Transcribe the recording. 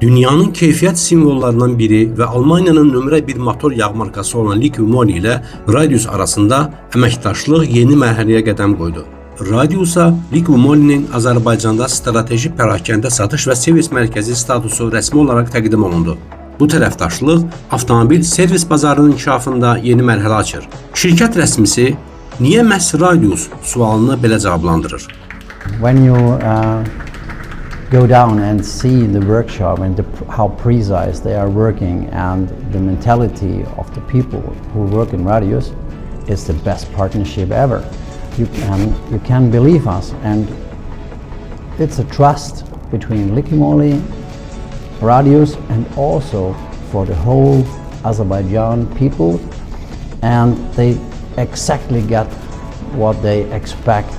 Dünyanın keyfiyyət simvollarından biri və Almaniyanın nömrə 1 motor yağ markası olan Liqui Moly ilə Radius arasında əməkdaşlıq yeni mərhələyə qədəm qoydu. Radiusa Liqui Moly'nin Azərbaycanda strateji pərakəndə satış və servis mərkəzi statusu rəsmi olaraq təqdim olundu. Bu tərəfdaşlıq avtomobil servis bazarının inkişafında yeni mərhələ açır. Şirkət rəsmisi niyə məhz Radius sualını belə cavablandırır. When you go down and see the workshop and how precise they are working and the mentality of the people who work in Radius, it's the best partnership ever. You can believe us, and it's a trust between Liqui Moly, Radius, and also for the whole Azerbaijan people, and they exactly get what they expect